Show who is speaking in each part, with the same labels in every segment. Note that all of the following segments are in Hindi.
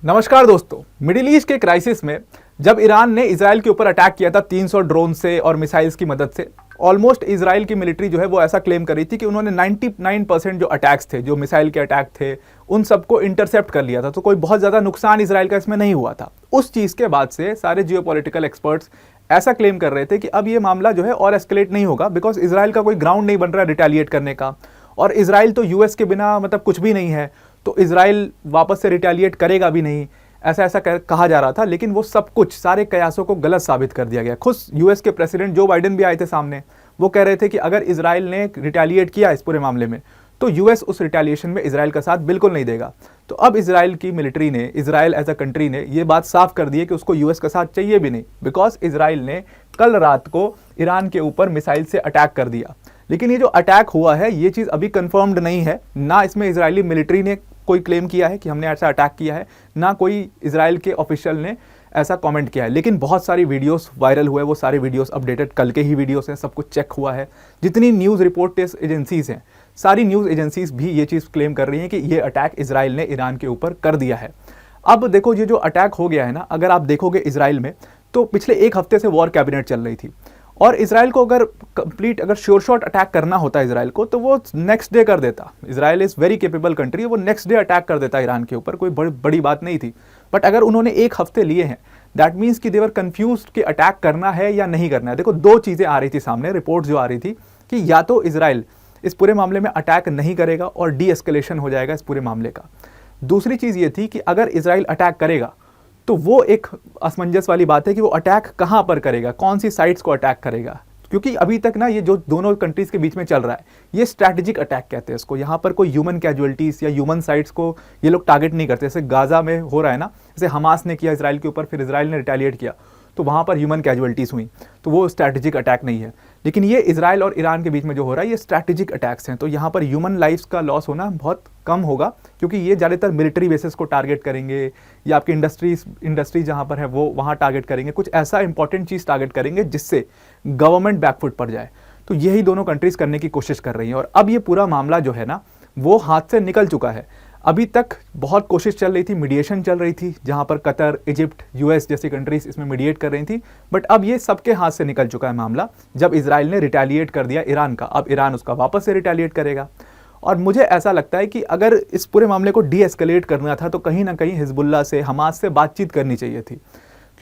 Speaker 1: नमस्कार दोस्तों। मिडिल ईस्ट के क्राइसिस में जब ईरान ने इजराइल के ऊपर अटैक किया था 300 ड्रोन से और मिसाइल्स की मदद से, ऑलमोस्ट इजराइल की मिलिट्री जो है वो ऐसा क्लेम कर रही थी कि उन्होंने 99% जो अटैक्स थे, जो मिसाइल के अटैक थे, उन सबको इंटरसेप्ट कर लिया था। तो कोई बहुत ज़्यादा नुकसान इजराइल का इसमें नहीं हुआ था। उस चीज़ के बाद से सारे जियोपॉलिटिकल एक्सपर्ट्स ऐसा क्लेम कर रहे थे कि अब ये मामला जो है और एस्केलेट नहीं होगा, बिकॉज इजराइल का कोई ग्राउंड नहीं बन रहा है रिटेलिएट करने का, और इजराइल तो यूएस के बिना मतलब कुछ भी नहीं है, तो इजराइल वापस से रिटेलिएट करेगा भी नहीं, ऐसा कहा जा रहा था। लेकिन वो सब कुछ, सारे कयासों को गलत साबित कर दिया गया। खुद यूएस के प्रेसिडेंट जो बाइडेन भी आए थे सामने, वो कह रहे थे कि अगर इजराइल ने रिटेलिएट किया इस पूरे मामले में तो यूएस उस रिटेलिएशन में इजराइल का साथ बिल्कुल नहीं देगा। तो अब इजराइल की मिलिट्री ने, इजराइल एज अ कंट्री ने ये बात साफ कर दी है कि उसको यूएस का साथ चाहिए भी नहीं, बिकॉज इजराइल ने कल रात को ईरान के ऊपर मिसाइल से अटैक कर दिया। लेकिन ये जो अटैक हुआ है ये चीज़ अभी कंफर्म्ड नहीं है, ना इसमें इजरायली मिलिट्री ने कोई क्लेम किया है कि हमने ऐसा अटैक किया है, ना कोई इजराइल के ऑफिशियल ने ऐसा कमेंट किया है। लेकिन बहुत सारी वीडियोस वायरल हुए, वो सारे वीडियोस अपडेटेड कल के ही वीडियोस हैं, सब कुछ चेक हुआ है। जितनी न्यूज़ रिपोर्ट एजेंसीज हैं, सारी न्यूज़ एजेंसीज भी ये चीज़ क्लेम कर रही हैं कि ये अटैक इजराइल ने ईरान के ऊपर कर दिया है। अब देखो, ये जो अटैक हो गया है ना, अगर आप देखोगे इजराइल में, तो पिछले एक हफ्ते से वॉर कैबिनेट चल रही थी, और इजराइल को अगर कंप्लीट, अगर श्योर शॉट अटैक करना होता इजराइल को, तो वो नेक्स्ट डे कर देता। Israel is very capable country, वो नेक्स्ट डे अटैक कर देता ईरान के ऊपर, कोई बड़ी बात नहीं थी। बट अगर उन्होंने एक हफ्ते लिए हैं, दैट मीन्स कि देवर कंफ्यूज्ड कि अटैक करना है या नहीं करना है। देखो, दो चीज़ें आ रही थी सामने, रिपोर्ट जो आ रही थी कि या तो इजराइल इस पूरे मामले में अटैक नहीं करेगा और डी एस्केलेशन हो जाएगा इस पूरे मामले का। दूसरी चीज़ ये थी कि अगर इजराइल अटैक करेगा तो वो एक असमंजस वाली बात है कि वो अटैक कहाँ पर करेगा, कौन सी साइट्स को अटैक करेगा। क्योंकि अभी तक ना ये जो दोनों कंट्रीज के बीच में चल रहा है, ये स्ट्रैटेजिक अटैक कहते हैं इसको। यहाँ पर कोई ह्यूमन कैजुअलिटीज या ह्यूमन साइट्स को ये लोग टारगेट नहीं करते। जैसे गाजा में हो रहा है ना, जैसे हमास ने किया इजराइल के ऊपर, फिर इजराइल ने रिटेलिएट किया, तो वहाँ पर ह्यूमन कैजुअलिटीज़ हुई, तो वो स्ट्रैटेजिक अटैक नहीं है। लेकिन ये इजराइल और ईरान के बीच में जो हो रहा है, ये स्ट्रैटेजिक अटैक्स हैं। तो यहाँ पर ह्यूमन लाइफ्स का लॉस होना बहुत कम होगा, क्योंकि ये ज़्यादातर मिलिट्री बेसिस को टारगेट करेंगे, या आपकी इंडस्ट्री जहाँ पर है वो वहाँ टारगेट करेंगे, कुछ ऐसा इंपॉर्टेंट चीज़ टारगेट करेंगे जिससे गवर्नमेंट बैकफुट पर जाए। तो यही दोनों कंट्रीज करने की कोशिश कर रही हैं। और अब ये पूरा मामला जो है ना, वो हाथ से निकल चुका है। अभी तक बहुत कोशिश चल रही थी, मीडिएशन चल रही थी, जहां पर कतर, इजिप्ट, यूएस जैसी कंट्रीज इसमें मीडिएट कर रही थी। बट अब ये सबके हाथ से निकल चुका है मामला, जब इजराइल ने रिटेलिएट कर दिया ईरान का। अब ईरान उसका वापस से रिटेलिएट करेगा। और मुझे ऐसा लगता है कि अगर इस पूरे मामले को डी एस्केलेट करना था, तो कहीं ना कहीं हिजबुल्लाह से, हमास से बातचीत करनी चाहिए थी।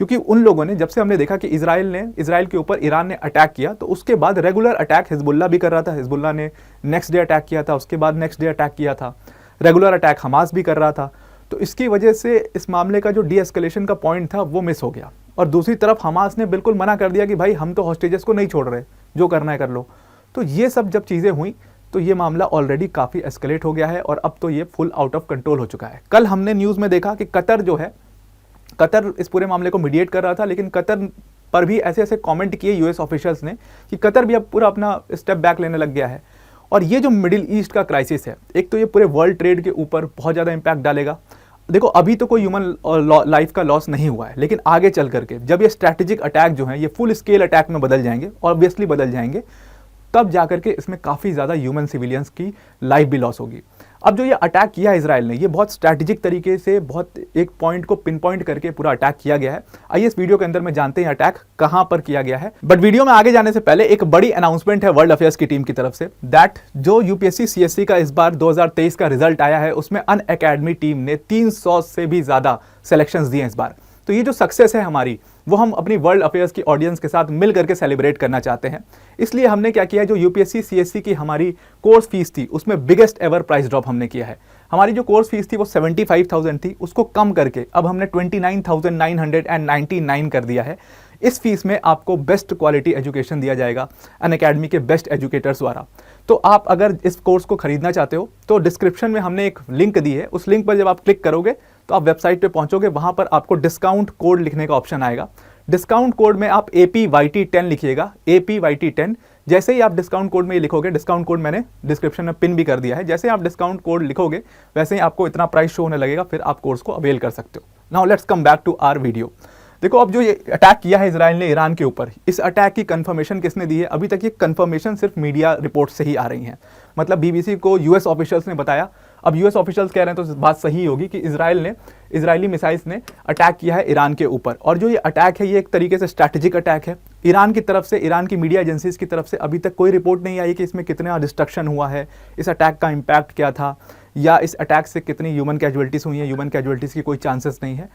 Speaker 1: क्योंकि उन लोगों ने, जब से हमने देखा कि इजराइल के ऊपर ईरान ने अटैक किया, तो उसके बाद रेगुलर अटैक हिजबुल्लाह भी कर रहा था। हिजबुल्लाह ने नेक्स्ट डे अटैक किया था, उसके बाद नेक्स्ट डे अटैक किया था, रेगुलर अटैक हमास भी कर रहा था। तो इसकी वजह से इस मामले का जो डी एस्केलेशन का पॉइंट था वो मिस हो गया। और दूसरी तरफ हमास ने बिल्कुल मना कर दिया कि भाई हम तो हॉस्टेजेस को नहीं छोड़ रहे, जो करना है कर लो। तो ये सब जब चीज़ें हुई, तो ये मामला ऑलरेडी काफ़ी एस्केलेट हो गया है, और अब तो ये फुल आउट ऑफ कंट्रोल हो चुका है। कल हमने न्यूज़ में देखा कि कतर जो है, कतर इस पूरे मामले को मीडिएट कर रहा था, लेकिन कतर पर भी ऐसे ऐसे कमेंट किए यूएस ऑफिशियल्स ने कि कतर भी अब पूरा अपना स्टेप बैक लेने लग गया है। और ये जो मिडिल ईस्ट का क्राइसिस है, एक तो ये पूरे वर्ल्ड ट्रेड के ऊपर बहुत ज़्यादा इंपैक्ट डालेगा। देखो, अभी तो कोई ह्यूमन लाइफ का लॉस नहीं हुआ है, लेकिन आगे चल करके जब ये स्ट्रैटेजिक अटैक जो है ये फुल स्केल अटैक में बदल जाएंगे, ऑब्वियसली बदल जाएंगे, तब जाकर के इसमें काफ़ी ज़्यादा ह्यूमन सिविलियंस की लाइफ भी लॉस होगी। अब जो ये अटैक किया है इजराइल ने, ये बहुत स्ट्रैटेजिक तरीके से, बहुत एक पॉइंट को पिन पॉइंट करके पूरा अटैक किया गया है। आइए इस वीडियो के अंदर में जानते हैं अटैक कहां पर किया गया है। बट वीडियो में आगे जाने से पहले एक बड़ी अनाउंसमेंट है वर्ल्ड अफेयर्स की टीम की तरफ से, दैट जो यूपीएससी सीएससी का इस बार 2023 का रिजल्ट आया है, उसमें अनअकैडमी टीम ने 300 से भी ज़्यादा सिलेक्शंस दिए इस बार। तो ये जो सक्सेस है हमारी, वो हम अपनी वर्ल्ड अफेयर्स की ऑडियंस के साथ मिल करके सेलिब्रेट करना चाहते हैं। इसलिए हमने क्या किया है, जो यूपीएससी सीएससी की हमारी कोर्स फीस थी, उसमें बिगेस्ट एवर प्राइस ड्रॉप हमने किया है। हमारी जो कोर्स फीस थी वो 75,000 थी, उसको कम करके अब हमने 29,999 कर दिया है। इस फीस में आपको बेस्ट क्वालिटी एजुकेशन दिया जाएगा अनअकैडमी के बेस्ट एजुकेटर्स द्वारा। तो आप अगर इस कोर्स को खरीदना चाहते हो, तो डिस्क्रिप्शन में हमने एक लिंक दी है, उस लिंक पर जब आप क्लिक करोगे तो आप वेबसाइट पे पहुंचोगे, वहां पर आपको डिस्काउंट कोड लिखने का ऑप्शन आएगा। डिस्काउंट कोड में आप APYT10 लिखिएगा, APYT10। जैसे ही आप डिस्काउंट कोड में ये लिखोगे, डिस्काउंट कोड मैंने डिस्क्रिप्शन में पिन भी कर दिया है, जैसे ही आप डिस्काउंट कोड लिखोगे वैसे ही आपको इतना प्राइस शो होने लगेगा, फिर आप कोर्स को अवेल कर सकते हो। Now let's come back to our video. देखो, अब जो ये अटैक किया है इजराइल ने ईरान के ऊपर, इस अटैक की कंफर्मेशन किसने दी है? अभी तक ये कंफर्मेशन सिर्फ मीडिया रिपोर्ट से ही आ रही हैं। मतलब BBC को यूएस ऑफिशियल्स ने बताया, अब यूएस ऑफिशियल्स कह रहे हैं तो बात सही होगी कि इजरायली मिसाइल्स ने अटैक किया है ईरान के ऊपर, और जो ये अटैक है ये एक तरीके से स्ट्रैटेजिक अटैक है। ईरान की तरफ से, ईरान की मीडिया एजेंसीज की तरफ से अभी तक कोई रिपोर्ट नहीं आई कि इसमें कितना डिस्ट्रक्शन हुआ है, इस अटैक का इम्पैक्ट क्या था, या इस अटैक से कितनी ह्यूमन कैजुअलिटीज हुई हैं। ह्यूमन कैजुअलिटीज की कोई चांसेस नहीं है।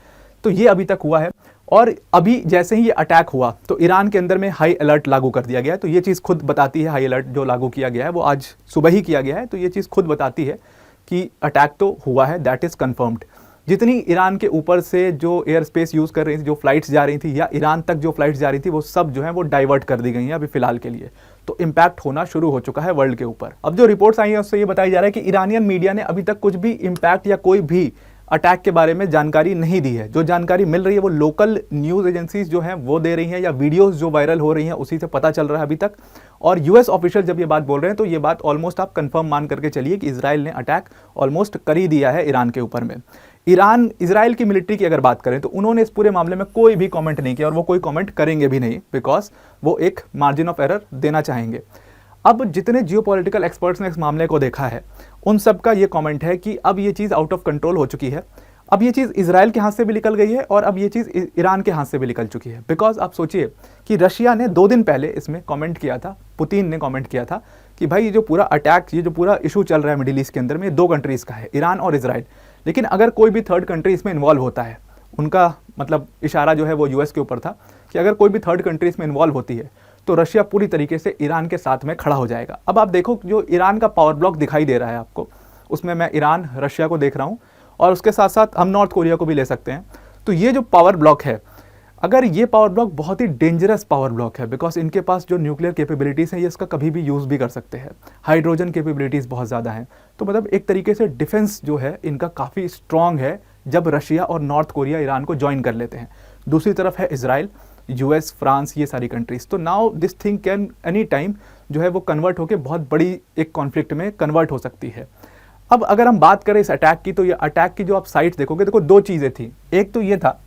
Speaker 1: तो ये अभी तक हुआ है, और अभी जैसे ही ये अटैक हुआ तो ईरान के अंदर में हाई अलर्ट लागू कर दिया गया है। तो ये चीज़ खुद बताती है, हाई अलर्ट जो लागू किया गया है वो आज सुबह ही किया गया है, तो ये चीज़ खुद बताती है कि अटैक तो हुआ है, दैट इज़ कन्फर्म्ड। जितनी ईरान के ऊपर से जो एयर स्पेस यूज़ कर रही थी, जो फ्लाइट्स जा रही थी, या ईरान तक जो फ्लाइट्स जा रही थी, वो सब जो है वो डाइवर्ट कर दी गई हैं अभी फिलहाल के लिए। तो इम्पैक्ट होना शुरू हो चुका है वर्ल्ड के ऊपर। अब जो रिपोर्ट्स आई हैं उससे ये बताया जा रहा है कि ईरानियन मीडिया ने अभी तक कुछ भी इम्पैक्ट या कोई भी अटैक के बारे में जानकारी नहीं दी है। जो जानकारी मिल रही है वो लोकल न्यूज़ एजेंसीज जो हैं वो दे रही हैं, या वीडियोस जो वायरल हो रही हैं उसी से पता चल रहा है अभी तक। और यूएस ऑफिशियल जब ये बात बोल रहे हैं तो ये बात ऑलमोस्ट आप कंफर्म मान करके चलिए कि इजराइल ने अटैक ऑलमोस्ट कर ही दिया है ईरान के ऊपर में। इजराइल की मिलिट्री की अगर बात करें तो उन्होंने इस पूरे मामले में कोई भी कॉमेंट नहीं किया, और वो कोई कॉमेंट करेंगे भी नहीं, बिकॉज वो एक मार्जिन ऑफ एरर देना चाहेंगे। अब जितने जियोपॉलिटिकल एक्सपर्ट्स ने इस मामले को देखा है उन सब का ये कमेंट है कि अब ये चीज़ आउट ऑफ कंट्रोल हो चुकी है। अब ये चीज़ इजराइल के हाथ से भी निकल गई है, और अब ये चीज़ ईरान के हाथ से भी निकल चुकी है। बिकॉज आप सोचिए कि रशिया ने 2 दिन पहले इसमें कमेंट किया था, पुतिन ने कमेंट किया था कि भाई ये जो पूरा अटैक, ये जो पूरा इशू चल रहा है मिडिल ईस्ट के अंदर में, 2 कंट्रीज़ का है, ईरान और इजराइल। लेकिन अगर कोई भी थर्ड कंट्री इसमें इन्वॉल्व होता है, उनका मतलब इशारा जो है वो यूएस के ऊपर था कि अगर कोई भी थर्ड कंट्री इसमें इन्वॉल्व होती है तो रशिया पूरी तरीके से ईरान के साथ में खड़ा हो जाएगा। अब आप देखो जो ईरान का पावर ब्लॉक दिखाई दे रहा है आपको, उसमें मैं ईरान, रशिया को देख रहा हूँ, और उसके साथ साथ हम नॉर्थ कोरिया को भी ले सकते हैं। तो ये जो पावर ब्लॉक है, अगर ये पावर ब्लॉक बहुत ही डेंजरस पावर ब्लॉक है, बिकॉज इनके पास जो न्यूक्लियर कैपेबिलिटीज़ हैं ये इसका कभी भी यूज़ भी कर सकते हैं, हाइड्रोजन कैपेबिलिटीज़ बहुत ज़्यादा हैं। तो मतलब एक तरीके से डिफेंस जो है इनका काफ़ी स्ट्रॉन्ग है जब रशिया और नॉर्थ कोरिया ईरान को ज्वाइन कर लेते हैं। दूसरी तरफ है इजराइल, यूएस, फ्रांस, ये सारी कंट्रीज़। तो now this thing can any time जो है वो कन्वर्ट होकर बहुत बड़ी एक कॉन्फ्लिक्ट में कन्वर्ट हो सकती है। अब अगर हम बात करें इस अटैक की, तो ये अटैक की जो आप साइट्स देखोगे, देखो 2 चीज़ें थी। एक तो ये था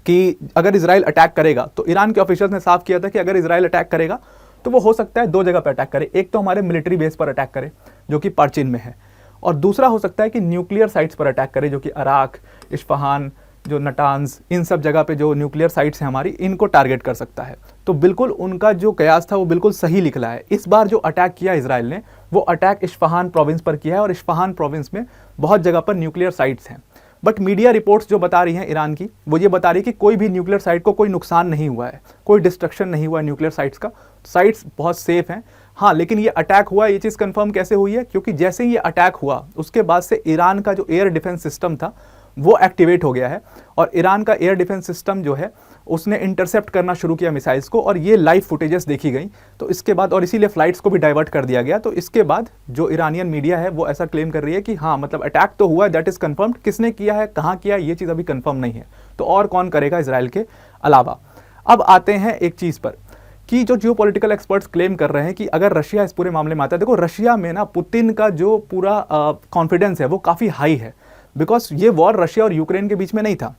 Speaker 1: कि अगर इजराइल अटैक करेगा, तो ईरान के ऑफिशियल्स ने साफ किया था कि अगर इजराइल अटैक करेगा तो वो हो सकता है 2 जगह पर अटैक करे। एक तो हमारे मिलिट्री बेस पर अटैक करे जो कि पार्चिन में है, और दूसरा हो सकता है कि न्यूक्लियर साइट्स पर अटैक करे जो कि अराक, इस्फहान, जो नटान्स, इन सब जगह पे जो न्यूक्लियर साइट्स हैं हमारी, इनको टारगेट कर सकता है। तो बिल्कुल उनका जो कयास था वो बिल्कुल सही निकला है। इस बार जो अटैक किया इजराइल ने, वो अटैक इस्फहान प्रोविंस पर किया है, और इस्फहान प्रोविंस में बहुत जगह पर न्यूक्लियर साइट्स हैं। बट मीडिया रिपोर्ट्स जो बता रही हैं ईरान की, वो ये बता रही है कि कोई भी न्यूक्लियर साइट को कोई नुकसान नहीं हुआ है, कोई डिस्ट्रक्शन नहीं हुआ है न्यूक्लियर साइट्स का, साइट्स बहुत सेफ हैं। हाँ, लेकिन ये अटैक हुआ, ये चीज़ कंफर्म कैसे हुई है? क्योंकि जैसे ही ये अटैक हुआ उसके बाद से ईरान का जो एयर डिफेंस सिस्टम था वो एक्टिवेट हो गया है, और ईरान का एयर डिफेंस सिस्टम जो है उसने इंटरसेप्ट करना शुरू किया मिसाइल्स को, और ये लाइव फुटेजेस देखी गई। तो इसके बाद, और इसीलिए फ्लाइट्स को भी डाइवर्ट कर दिया गया। तो इसके बाद जो ईरानियन मीडिया है वो ऐसा क्लेम कर रही है कि हाँ, मतलब अटैक तो हुआ है, दैट इज़ कन्फर्म्ड। किसने किया है, कहाँ किया है, ये चीज़ अभी कन्फर्म नहीं है। तो और कौन करेगा इजराइल के अलावा? अब आते हैं एक चीज़ पर कि जो जियोपॉलिटिकल एक्सपर्ट्स क्लेम कर रहे हैं कि अगर रशिया इस पूरे मामले में आता है, देखो रशिया में ना पुतिन का जो पूरा कॉन्फिडेंस है वो काफ़ी हाई है, बिकॉज ये वॉर रशिया और यूक्रेन के बीच में नहीं था।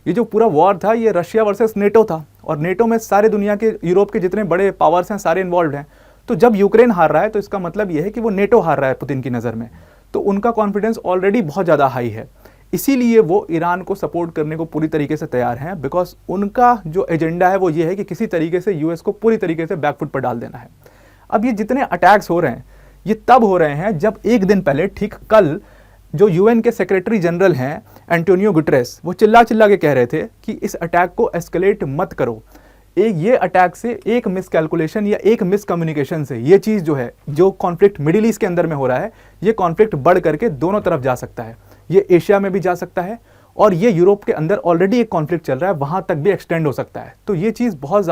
Speaker 1: ये जो पूरा वॉर था ये रशिया वर्सेस नेटो था, और नेटो में सारे दुनिया के, यूरोप के जितने बड़े पावर्स हैं सारे इन्वॉल्व हैं। तो जब यूक्रेन हार रहा है तो इसका मतलब ये है कि वो नेटो हार रहा है पुतिन की नज़र में। तो उनका कॉन्फिडेंस ऑलरेडी बहुत ज़्यादा हाई है, इसीलिए वो ईरान को सपोर्ट करने को पूरी तरीके से तैयार हैं, बिकॉज उनका जो एजेंडा है वो ये है कि किसी तरीके से यूएस को पूरी तरीके से बैकफुट पर डाल देना है। अब ये जितने अटैक्स हो रहे हैं ये तब हो रहे हैं जब एक दिन पहले, ठीक कल, जो यूएन के सेक्रेटरी जनरल हैं एंटोनियो गुटरेस, वो चिल्ला चिल्ला के कह रहे थे कि इस अटैक को एस्केलेट मत करो। ये अटैक से एक मिसकैलकुलेशन या एक मिसकम्युनिकेशन से ये चीज़ जो है, जो कॉन्फ्लिक्ट मिडिल ईस्ट के अंदर में हो रहा है, ये कॉन्फ्लिक्ट बढ़ करके दोनों तरफ जा सकता है। ये एशिया में भी जा सकता है, और ये यूरोप के अंदर ऑलरेडी एक कॉन्फ्लिक्ट चल रहा है, वहाँ तक भी एक्सटेंड हो सकता है। तो ये चीज़ बहुत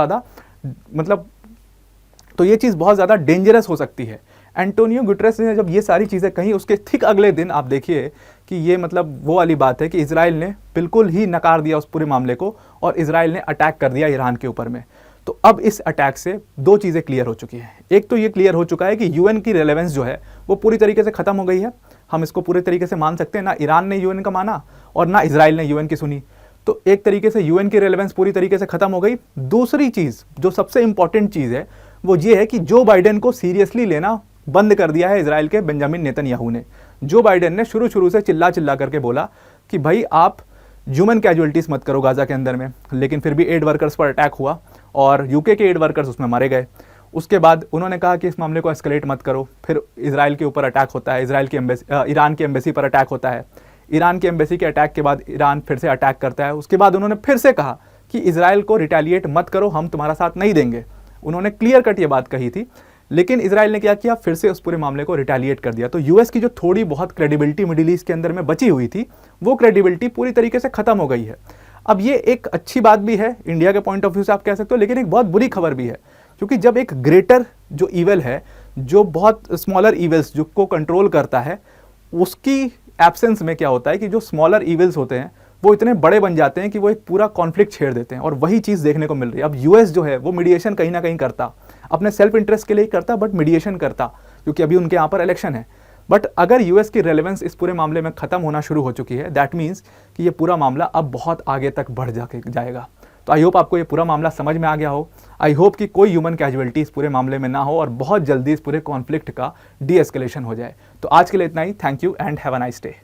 Speaker 1: ज़्यादा डेंजरस हो सकती है। एंटोनियो गुटरेस ने जब ये सारी चीज़ें कही, उसके ठीक अगले दिन आप देखिए कि ये मतलब वो वाली बात है कि इजराइल ने बिल्कुल ही नकार दिया उस पूरे मामले को, और इजराइल ने अटैक कर दिया ईरान के ऊपर में। तो अब इस अटैक से 2 चीज़ें क्लियर हो चुकी हैं। एक तो ये क्लियर हो चुका है कि यूएन की रेलेवेंस जो है वो पूरी तरीके से ख़त्म हो गई है। हम इसको पूरे तरीके से मान सकते हैं, ना ईरान ने यूएन का माना और ना इजराइल ने यूएन की सुनी। तो एक तरीके से यूएन की रेलेवेंस पूरी तरीके से ख़त्म हो गई। दूसरी चीज़, जो सबसे इंपॉर्टेंट चीज़ है, वो ये है कि जो बाइडेन को सीरियसली लेना बंद कर दिया है इजराइल के बेंजामिन नेतन्याहू ने। जो बाइडेन ने शुरू शुरू से चिल्ला चिल्ला करके बोला कि भाई आप ह्यूमन कैजुअलिटीज़ मत करो गाज़ा के अंदर में, लेकिन फिर भी एड वर्कर्स पर अटैक हुआ और यूके के एड वर्कर्स उसमें मारे गए। उसके बाद उन्होंने कहा कि इस मामले को एस्केलेट मत करो, फिर इजराइल के ऊपर अटैक होता है, ईरान की एम्बेसी पर अटैक होता है, ईरान की एम्बेसी के अटैक के बाद ईरान फिर से अटैक करता है। उसके बाद उन्होंने फिर से कहा कि इजराइल को रिटेलिएट मत करो, हम तुम्हारा साथ नहीं देंगे। उन्होंने क्लियर कट ये बात कही थी, लेकिन इजराइल ने क्या किया, फिर से उस पूरे मामले को रिटेलिएट कर दिया। तो यूएस की जो थोड़ी बहुत क्रेडिबिलिटी मिडिल ईस्ट के अंदर में बची हुई थी, वो क्रेडिबिलिटी पूरी तरीके से खत्म हो गई है। अब ये एक अच्छी बात भी है इंडिया के पॉइंट ऑफ व्यू से आप कह सकते हो, लेकिन एक बहुत बुरी खबर भी है, क्योंकि जब एक ग्रेटर जो ईवल है, जो बहुत स्मॉलर ईवल्स जो को कंट्रोल करता है, उसकी एब्सेंस में क्या होता है कि जो स्मॉलर ईवल्स होते हैं वो इतने बड़े बन जाते हैं कि वो एक पूरा कॉन्फ्लिक्ट छेड़ देते हैं, और वही चीज़ देखने को मिल रही है। अब यूएस जो है वो मीडिएशन कहीं ना कहीं करता, अपने सेल्फ इंटरेस्ट के लिए करता, बट मीडिएशन करता, क्योंकि अभी उनके यहाँ पर इलेक्शन है। बट अगर यूएस की रेलेवेंस इस पूरे मामले में खत्म होना शुरू हो चुकी है, दैट मीन्स कि ये पूरा मामला अब बहुत आगे तक बढ़ जाएगा। तो आई होप आपको ये पूरा मामला समझ में आ गया हो। आई होप कि कोई ह्यूमन कैजुअलिटी इस पूरे मामले में ना हो और बहुत जल्दी इस पूरे कॉन्फ्लिक्ट का डी एस्केलेशन हो जाए। तो आज के लिए इतना ही। Thank you and have a nice day.